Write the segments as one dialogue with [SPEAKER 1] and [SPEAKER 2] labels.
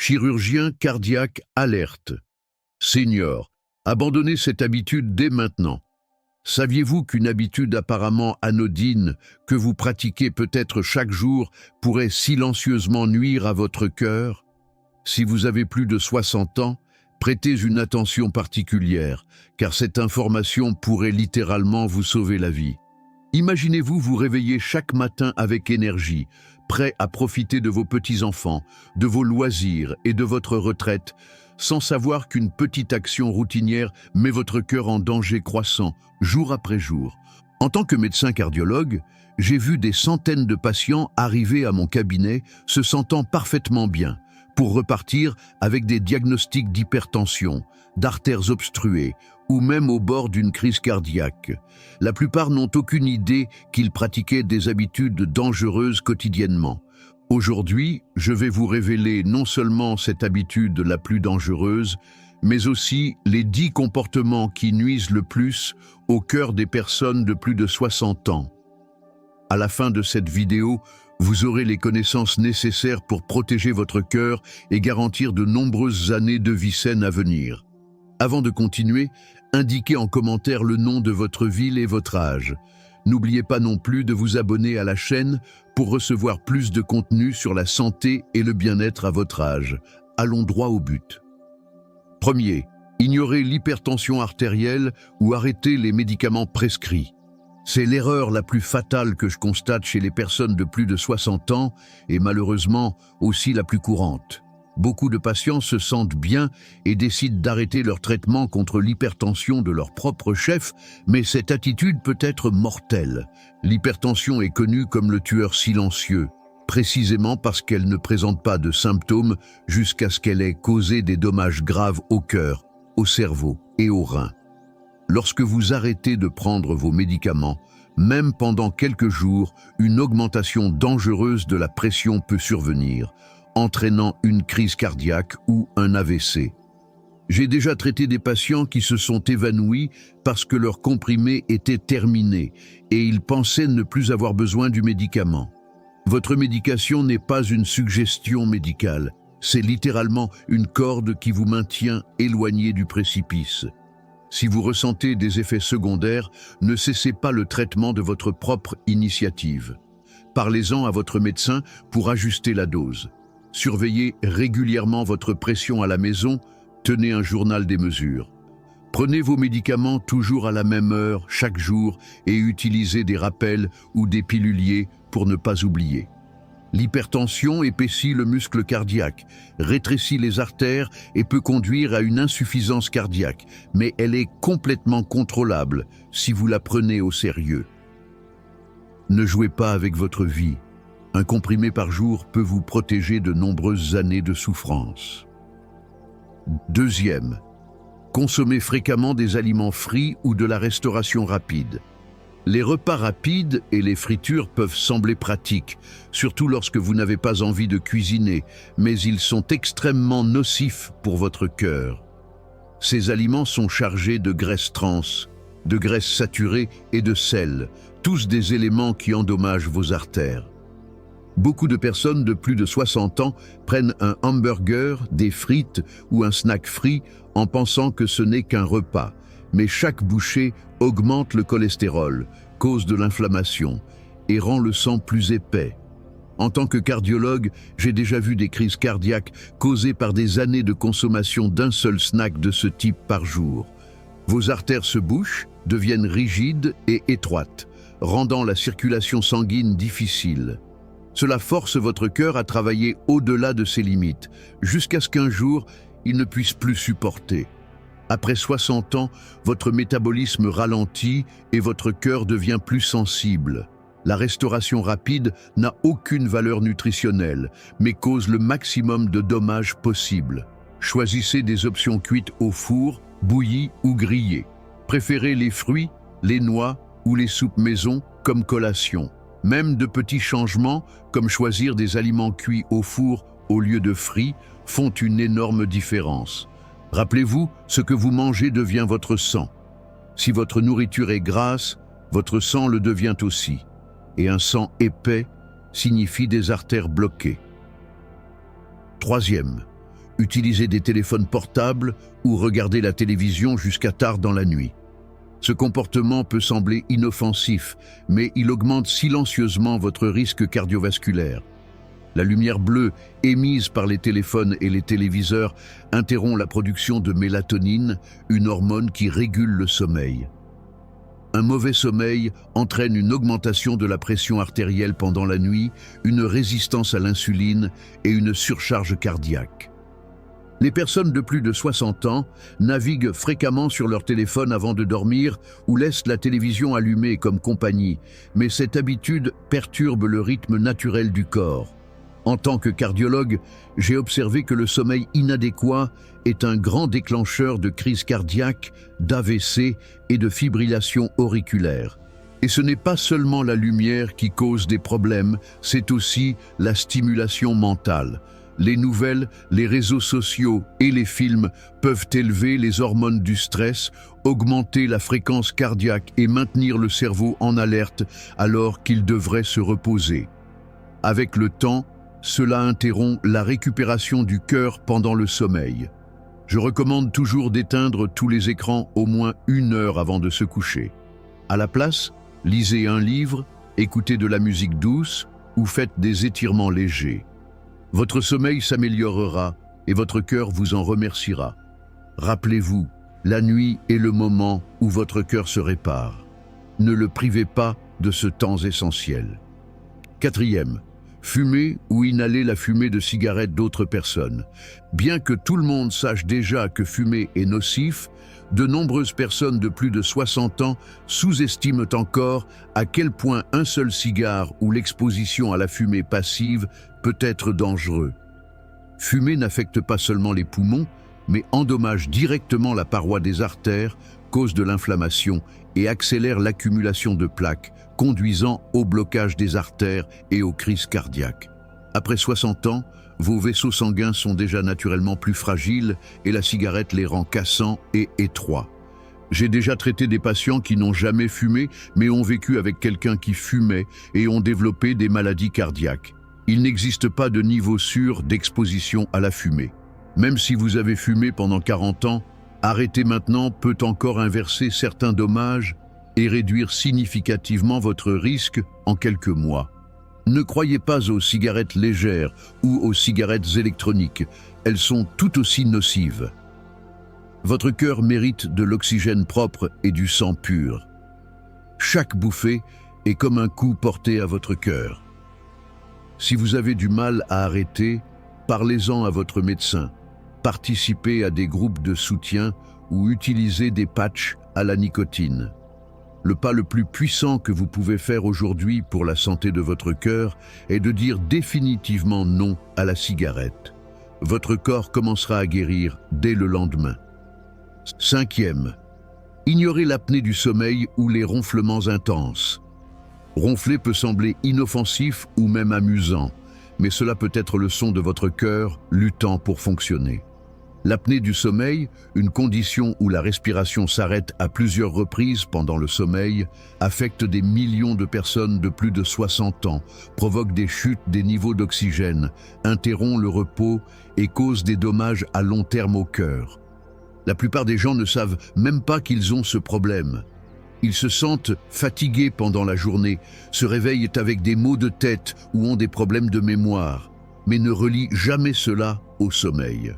[SPEAKER 1] Chirurgien cardiaque alerte. Senior, abandonnez cette habitude dès maintenant. Saviez-vous qu'une habitude apparemment anodine que vous pratiquez peut-être chaque jour pourrait silencieusement nuire à votre cœur? Si vous avez plus de 60 ans, prêtez une attention particulière, car cette information pourrait littéralement vous sauver la vie. Imaginez-vous vous réveiller chaque matin avec énergie, prêt à profiter de vos petits-enfants, de vos loisirs et de votre retraite, sans savoir qu'une petite action routinière met votre cœur en danger croissant, jour après jour. En tant que médecin cardiologue, j'ai vu des centaines de patients arriver à mon cabinet se sentant parfaitement bien, pour repartir avec des diagnostics d'hypertension, d'artères obstruées ou même au bord d'une crise cardiaque. La plupart n'ont aucune idée qu'ils pratiquaient des habitudes dangereuses quotidiennement. Aujourd'hui, je vais vous révéler non seulement cette habitude la plus dangereuse, mais aussi les 10 comportements qui nuisent le plus au cœur des personnes de plus de 60 ans. À la fin de cette vidéo, vous aurez les connaissances nécessaires pour protéger votre cœur et garantir de nombreuses années de vie saine à venir. Avant de continuer, indiquez en commentaire le nom de votre ville et votre âge. N'oubliez pas non plus de vous abonner à la chaîne pour recevoir plus de contenu sur la santé et le bien-être à votre âge. Allons droit au but. Premier, ignorez l'hypertension artérielle ou arrêtez les médicaments prescrits. C'est l'erreur la plus fatale que je constate chez les personnes de plus de 60 ans et malheureusement aussi la plus courante. Beaucoup de patients se sentent bien et décident d'arrêter leur traitement contre l'hypertension de leur propre chef, mais cette attitude peut être mortelle. L'hypertension est connue comme le tueur silencieux, précisément parce qu'elle ne présente pas de symptômes jusqu'à ce qu'elle ait causé des dommages graves au cœur, au cerveau et aux reins. Lorsque vous arrêtez de prendre vos médicaments, même pendant quelques jours, une augmentation dangereuse de la pression peut survenir, entraînant une crise cardiaque ou un AVC. J'ai déjà traité des patients qui se sont évanouis parce que leur comprimé était terminé et ils pensaient ne plus avoir besoin du médicament. Votre médication n'est pas une suggestion médicale, c'est littéralement une corde qui vous maintient éloigné du précipice. Si vous ressentez des effets secondaires, ne cessez pas le traitement de votre propre initiative. Parlez-en à votre médecin pour ajuster la dose. Surveillez régulièrement votre pression à la maison, tenez un journal des mesures. Prenez vos médicaments toujours à la même heure, chaque jour, et utilisez des rappels ou des piluliers pour ne pas oublier. L'hypertension épaissit le muscle cardiaque, rétrécit les artères et peut conduire à une insuffisance cardiaque, mais elle est complètement contrôlable si vous la prenez au sérieux. Ne jouez pas avec votre vie. Un comprimé par jour peut vous protéger de nombreuses années de souffrance. Deuxième, consommez fréquemment des aliments frits ou de la restauration rapide. Les repas rapides et les fritures peuvent sembler pratiques, surtout lorsque vous n'avez pas envie de cuisiner, mais ils sont extrêmement nocifs pour votre cœur. Ces aliments sont chargés de graisses trans, de graisses saturées et de sel, tous des éléments qui endommagent vos artères. Beaucoup de personnes de plus de 60 ans prennent un hamburger, des frites ou un snack frit en pensant que ce n'est qu'un repas. Mais chaque bouchée augmente le cholestérol, cause de l'inflammation et rend le sang plus épais. En tant que cardiologue, j'ai déjà vu des crises cardiaques causées par des années de consommation d'un seul snack de ce type par jour. Vos artères se bouchent, deviennent rigides et étroites, rendant la circulation sanguine difficile. Cela force votre cœur à travailler au-delà de ses limites, jusqu'à ce qu'un jour, il ne puisse plus supporter. Après 60 ans, votre métabolisme ralentit et votre cœur devient plus sensible. La restauration rapide n'a aucune valeur nutritionnelle, mais cause le maximum de dommages possibles. Choisissez des options cuites au four, bouillies ou grillées. Préférez les fruits, les noix ou les soupes maison comme collation. Même de petits changements, comme choisir des aliments cuits au four au lieu de frits, font une énorme différence. Rappelez-vous, ce que vous mangez devient votre sang. Si votre nourriture est grasse, votre sang le devient aussi. Et un sang épais signifie des artères bloquées. Troisième, utiliser des téléphones portables ou regarder la télévision jusqu'à tard dans la nuit. Ce comportement peut sembler inoffensif, mais il augmente silencieusement votre risque cardiovasculaire. La lumière bleue émise par les téléphones et les téléviseurs interrompt la production de mélatonine, une hormone qui régule le sommeil. Un mauvais sommeil entraîne une augmentation de la pression artérielle pendant la nuit, une résistance à l'insuline et une surcharge cardiaque. Les personnes de plus de 60 ans naviguent fréquemment sur leur téléphone avant de dormir ou laissent la télévision allumée comme compagnie, mais cette habitude perturbe le rythme naturel du corps. En tant que cardiologue, j'ai observé que le sommeil inadéquat est un grand déclencheur de crise cardiaque, d'AVC et de fibrillation auriculaire. Et ce n'est pas seulement la lumière qui cause des problèmes, c'est aussi la stimulation mentale. Les nouvelles, les réseaux sociaux et les films peuvent élever les hormones du stress, augmenter la fréquence cardiaque et maintenir le cerveau en alerte alors qu'il devrait se reposer. Avec le temps, cela interrompt la récupération du cœur pendant le sommeil. Je recommande toujours d'éteindre tous les écrans au moins 1 heure avant de se coucher. À la place, lisez un livre, écoutez de la musique douce ou faites des étirements légers. Votre sommeil s'améliorera et votre cœur vous en remerciera. Rappelez-vous, la nuit est le moment où votre cœur se répare. Ne le privez pas de ce temps essentiel. 4e, fumer ou inhaler la fumée de cigarettes d'autres personnes. Bien que tout le monde sache déjà que fumer est nocif, de nombreuses personnes de plus de 60 ans sous-estiment encore à quel point un seul cigare ou l'exposition à la fumée passive peut être dangereux. Fumer n'affecte pas seulement les poumons, mais endommage directement la paroi des artères, cause de l'inflammation et accélère l'accumulation de plaques, conduisant au blocage des artères et aux crises cardiaques. Après 60 ans, vos vaisseaux sanguins sont déjà naturellement plus fragiles et la cigarette les rend cassants et étroits. J'ai déjà traité des patients qui n'ont jamais fumé mais ont vécu avec quelqu'un qui fumait et ont développé des maladies cardiaques. Il n'existe pas de niveau sûr d'exposition à la fumée. Même si vous avez fumé pendant 40 ans, arrêter maintenant peut encore inverser certains dommages et réduire significativement votre risque en quelques mois. Ne croyez pas aux cigarettes légères ou aux cigarettes électroniques, elles sont tout aussi nocives. Votre cœur mérite de l'oxygène propre et du sang pur. Chaque bouffée est comme un coup porté à votre cœur. Si vous avez du mal à arrêter, parlez-en à votre médecin. Participez à des groupes de soutien ou utilisez des patchs à la nicotine. Le pas le plus puissant que vous pouvez faire aujourd'hui pour la santé de votre cœur est de dire définitivement non à la cigarette. Votre corps commencera à guérir dès le lendemain. 5e, ignorez l'apnée du sommeil ou les ronflements intenses. Ronfler peut sembler inoffensif ou même amusant, mais cela peut être le son de votre cœur luttant pour fonctionner. L'apnée du sommeil, une condition où la respiration s'arrête à plusieurs reprises pendant le sommeil, affecte des millions de personnes de plus de 60 ans, provoque des chutes des niveaux d'oxygène, interrompt le repos et cause des dommages à long terme au cœur. La plupart des gens ne savent même pas qu'ils ont ce problème. Ils se sentent fatigués pendant la journée, se réveillent avec des maux de tête ou ont des problèmes de mémoire, mais ne relient jamais cela au sommeil.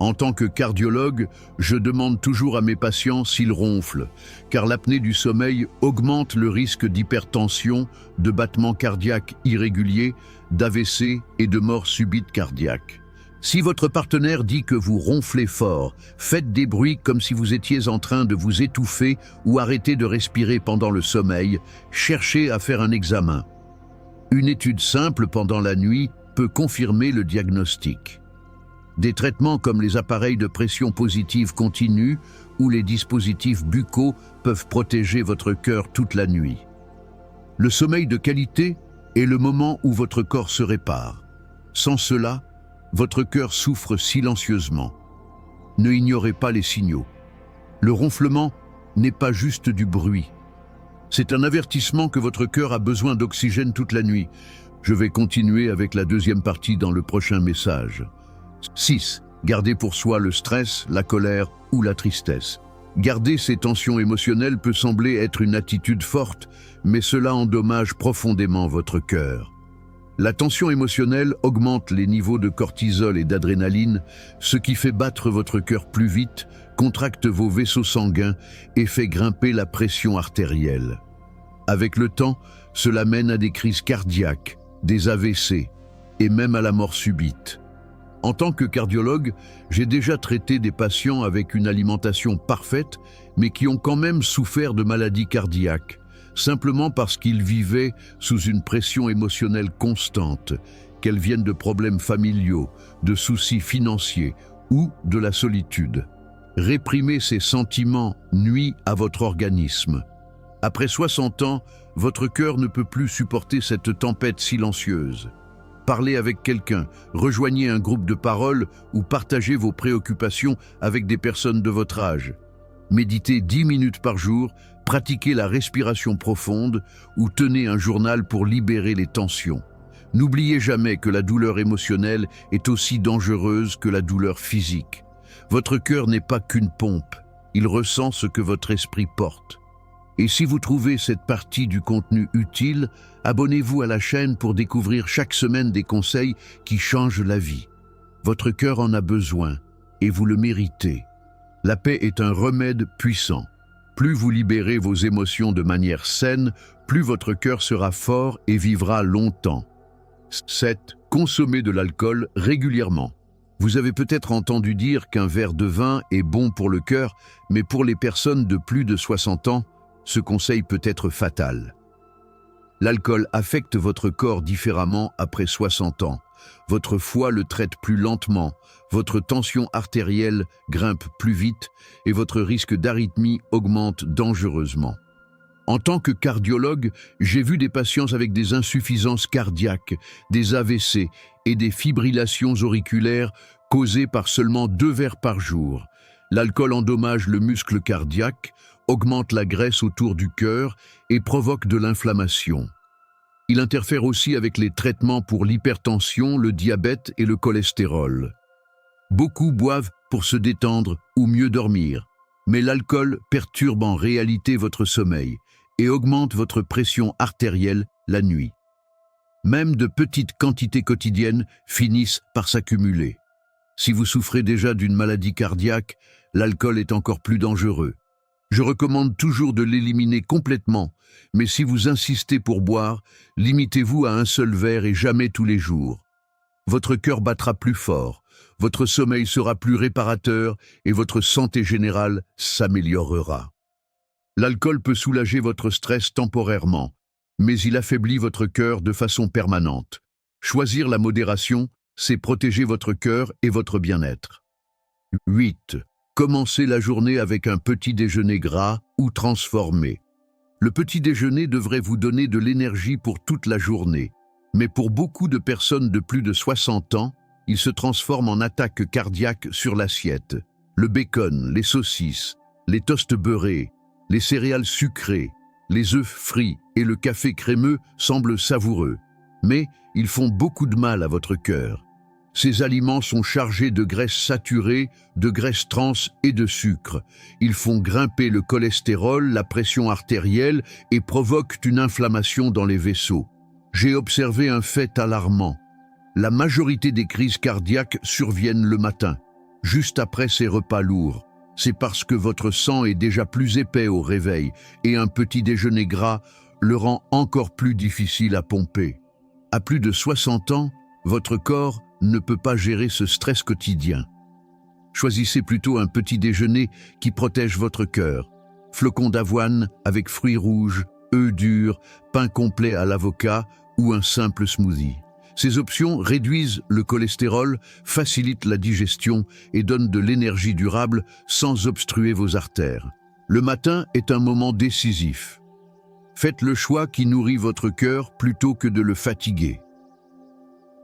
[SPEAKER 1] En tant que cardiologue, je demande toujours à mes patients s'ils ronflent, car l'apnée du sommeil augmente le risque d'hypertension, de battements cardiaques irréguliers, d'AVC et de mort subite cardiaque. Si votre partenaire dit que vous ronflez fort, faites des bruits comme si vous étiez en train de vous étouffer ou arrêtez de respirer pendant le sommeil, cherchez à faire un examen. Une étude simple pendant la nuit peut confirmer le diagnostic. Des traitements comme les appareils de pression positive continue ou les dispositifs buccaux peuvent protéger votre cœur toute la nuit. Le sommeil de qualité est le moment où votre corps se répare. Sans cela, votre cœur souffre silencieusement. Ne ignorez pas les signaux. Le ronflement n'est pas juste du bruit. C'est un avertissement que votre cœur a besoin d'oxygène toute la nuit. Je vais continuer avec la deuxième partie dans le prochain message. 6. Gardez pour soi le stress, la colère ou la tristesse. Garder ces tensions émotionnelles peut sembler être une attitude forte, mais cela endommage profondément votre cœur. La tension émotionnelle augmente les niveaux de cortisol et d'adrénaline, ce qui fait battre votre cœur plus vite, contracte vos vaisseaux sanguins et fait grimper la pression artérielle. Avec le temps, cela mène à des crises cardiaques, des AVC et même à la mort subite. En tant que cardiologue, j'ai déjà traité des patients avec une alimentation parfaite, mais qui ont quand même souffert de maladies cardiaques, simplement parce qu'ils vivaient sous une pression émotionnelle constante, qu'elles viennent de problèmes familiaux, de soucis financiers ou de la solitude. Réprimer ces sentiments nuit à votre organisme. Après 60 ans, votre cœur ne peut plus supporter cette tempête silencieuse. Parlez avec quelqu'un, rejoignez un groupe de parole ou partagez vos préoccupations avec des personnes de votre âge. Méditez 10 minutes par jour, pratiquez la respiration profonde ou tenez un journal pour libérer les tensions. N'oubliez jamais que la douleur émotionnelle est aussi dangereuse que la douleur physique. Votre cœur n'est pas qu'une pompe, il ressent ce que votre esprit porte. Et si vous trouvez cette partie du contenu utile, abonnez-vous à la chaîne pour découvrir chaque semaine des conseils qui changent la vie. Votre cœur en a besoin et vous le méritez. La paix est un remède puissant. Plus vous libérez vos émotions de manière saine, plus votre cœur sera fort et vivra longtemps. 7. Consommez de l'alcool régulièrement. Vous avez peut-être entendu dire qu'un verre de vin est bon pour le cœur, mais pour les personnes de plus de 60 ans, ce conseil peut être fatal. L'alcool affecte votre corps différemment après 60 ans. Votre foie le traite plus lentement, votre tension artérielle grimpe plus vite et votre risque d'arythmie augmente dangereusement. En tant que cardiologue, j'ai vu des patients avec des insuffisances cardiaques, des AVC et des fibrillations auriculaires causées par seulement 2 verres par jour. L'alcool endommage le muscle cardiaque, augmente la graisse autour du cœur et provoque de l'inflammation. Il interfère aussi avec les traitements pour l'hypertension, le diabète et le cholestérol. Beaucoup boivent pour se détendre ou mieux dormir, mais l'alcool perturbe en réalité votre sommeil et augmente votre pression artérielle la nuit. Même de petites quantités quotidiennes finissent par s'accumuler. Si vous souffrez déjà d'une maladie cardiaque, l'alcool est encore plus dangereux. Je recommande toujours de l'éliminer complètement, mais si vous insistez pour boire, limitez-vous à un seul verre et jamais tous les jours. Votre cœur battra plus fort, votre sommeil sera plus réparateur et votre santé générale s'améliorera. L'alcool peut soulager votre stress temporairement, mais il affaiblit votre cœur de façon permanente. Choisir la modération, c'est protéger votre cœur et votre bien-être. 8. Commencez la journée avec un petit déjeuner gras ou transformé. Le petit déjeuner devrait vous donner de l'énergie pour toute la journée, mais pour beaucoup de personnes de plus de 60 ans, il se transforme en attaque cardiaque sur l'assiette. Le bacon, les saucisses, les toasts beurrés, les céréales sucrées, les œufs frits et le café crémeux semblent savoureux, mais ils font beaucoup de mal à votre cœur. Ces aliments sont chargés de graisses saturées, de graisses trans et de sucre. Ils font grimper le cholestérol, la pression artérielle et provoquent une inflammation dans les vaisseaux. J'ai observé un fait alarmant. La majorité des crises cardiaques surviennent le matin, juste après ces repas lourds. C'est parce que votre sang est déjà plus épais au réveil et un petit déjeuner gras le rend encore plus difficile à pomper. À plus de 60 ans, votre corps ne peut pas gérer ce stress quotidien. Choisissez plutôt un petit déjeuner qui protège votre cœur. Flocons d'avoine avec fruits rouges, œufs durs, pain complet à l'avocat ou un simple smoothie. Ces options réduisent le cholestérol, facilitent la digestion et donnent de l'énergie durable sans obstruer vos artères. Le matin est un moment décisif. Faites le choix qui nourrit votre cœur plutôt que de le fatiguer.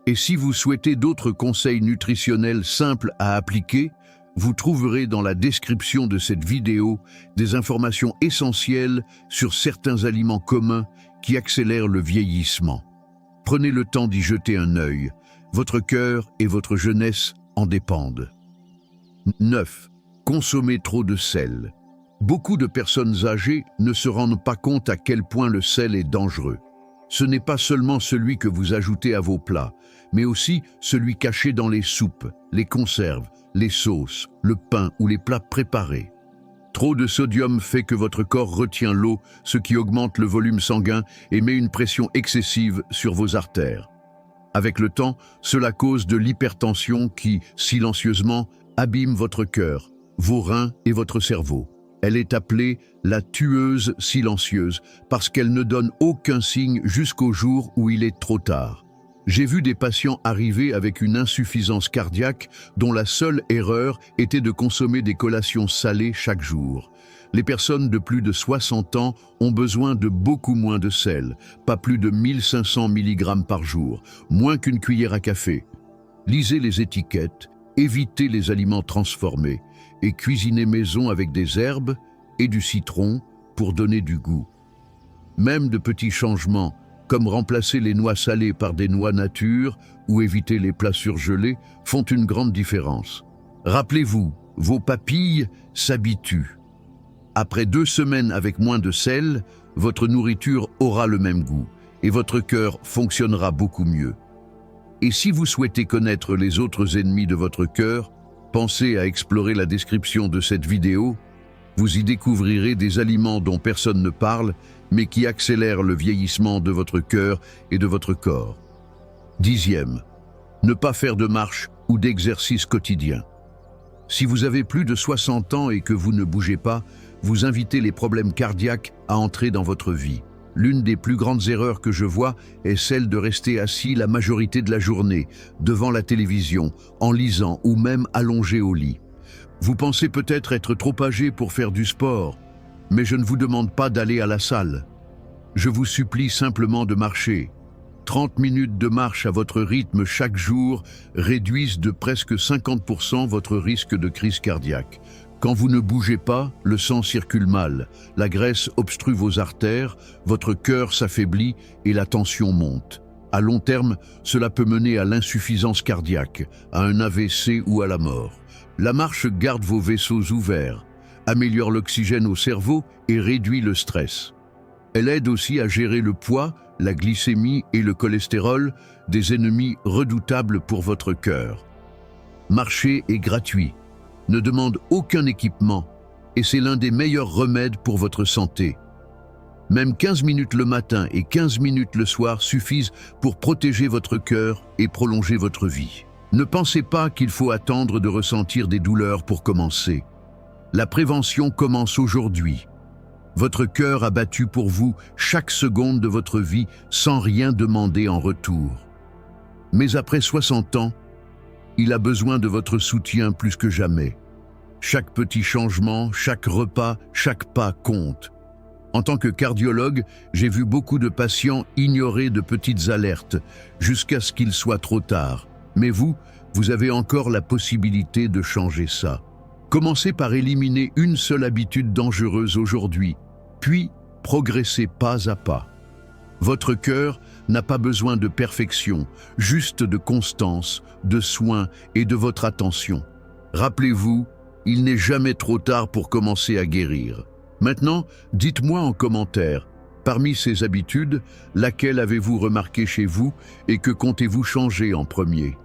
[SPEAKER 1] Et si vous souhaitez d'autres conseils nutritionnels simples à appliquer, vous trouverez dans la description de cette vidéo des informations essentielles sur certains aliments communs qui accélèrent le vieillissement. Prenez le temps d'y jeter un œil. Votre cœur et votre jeunesse en dépendent. 9. Consommer trop de sel. Beaucoup de personnes âgées ne se rendent pas compte à quel point le sel est dangereux. Ce n'est pas seulement celui que vous ajoutez à vos plats, mais aussi celui caché dans les soupes, les conserves, les sauces, le pain ou les plats préparés. Trop de sodium fait que votre corps retient l'eau, ce qui augmente le volume sanguin et met une pression excessive sur vos artères. Avec le temps, cela cause de l'hypertension qui, silencieusement, abîme votre cœur, vos reins et votre cerveau. Elle est appelée la tueuse silencieuse parce qu'elle ne donne aucun signe jusqu'au jour où il est trop tard. J'ai vu des patients arriver avec une insuffisance cardiaque dont la seule erreur était de consommer des collations salées chaque jour. Les personnes de plus de 60 ans ont besoin de beaucoup moins de sel, pas plus de 1500 mg par jour, moins qu'une cuillère à café. Lisez les étiquettes, évitez les aliments transformés et cuisinez maison avec des herbes et du citron pour donner du goût. Même de petits changements, comme remplacer les noix salées par des noix nature ou éviter les plats surgelés, font une grande différence. Rappelez-vous, vos papilles s'habituent. Après 2 semaines avec moins de sel, votre nourriture aura le même goût et votre cœur fonctionnera beaucoup mieux. Et si vous souhaitez connaître les autres ennemis de votre cœur, pensez à explorer la description de cette vidéo. Vous y découvrirez des aliments dont personne ne parle, mais qui accélèrent le vieillissement de votre cœur et de votre corps. 10e. Ne pas faire de marche ou d'exercice quotidien. Si vous avez plus de 60 ans et que vous ne bougez pas, vous invitez les problèmes cardiaques à entrer dans votre vie. L'une des plus grandes erreurs que je vois est celle de rester assis la majorité de la journée, devant la télévision, en lisant ou même allongé au lit. Vous pensez peut-être être trop âgé pour faire du sport, mais je ne vous demande pas d'aller à la salle. Je vous supplie simplement de marcher. 30 minutes de marche à votre rythme chaque jour réduisent de presque 50% votre risque de crise cardiaque. Quand vous ne bougez pas, le sang circule mal, la graisse obstrue vos artères, votre cœur s'affaiblit et la tension monte. À long terme, cela peut mener à l'insuffisance cardiaque, à un AVC ou à la mort. La marche garde vos vaisseaux ouverts, améliore l'oxygène au cerveau et réduit le stress. Elle aide aussi à gérer le poids, la glycémie et le cholestérol, des ennemis redoutables pour votre cœur. Marcher est gratuit, ne demande aucun équipement et c'est l'un des meilleurs remèdes pour votre santé. Même 15 minutes le matin et 15 minutes le soir suffisent pour protéger votre cœur et prolonger votre vie. Ne pensez pas qu'il faut attendre de ressentir des douleurs pour commencer. La prévention commence aujourd'hui. Votre cœur a battu pour vous chaque seconde de votre vie sans rien demander en retour. Mais après 60 ans, il a besoin de votre soutien plus que jamais. Chaque petit changement, chaque repas, chaque pas compte. En tant que cardiologue, j'ai vu beaucoup de patients ignorer de petites alertes jusqu'à ce qu'il soit trop tard. Mais vous avez encore la possibilité de changer ça. Commencez par éliminer une seule habitude dangereuse aujourd'hui, puis progressez pas à pas. Votre cœur n'a pas besoin de perfection, juste de constance, de soin et de votre attention. Rappelez-vous, il n'est jamais trop tard pour commencer à guérir. Maintenant, dites-moi en commentaire, parmi ces habitudes, laquelle avez-vous remarqué chez vous et que comptez-vous changer en premier?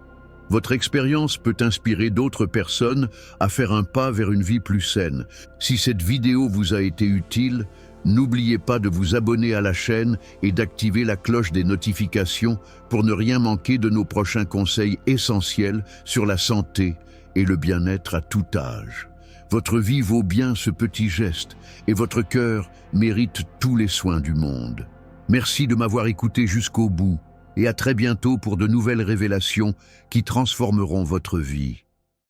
[SPEAKER 1] Votre expérience peut inspirer d'autres personnes à faire un pas vers une vie plus saine. Si cette vidéo vous a été utile, n'oubliez pas de vous abonner à la chaîne et d'activer la cloche des notifications pour ne rien manquer de nos prochains conseils essentiels sur la santé et le bien-être à tout âge. Votre vie vaut bien ce petit geste et votre cœur mérite tous les soins du monde. Merci de m'avoir écouté jusqu'au bout et à très bientôt pour de nouvelles révélations qui transformeront votre vie.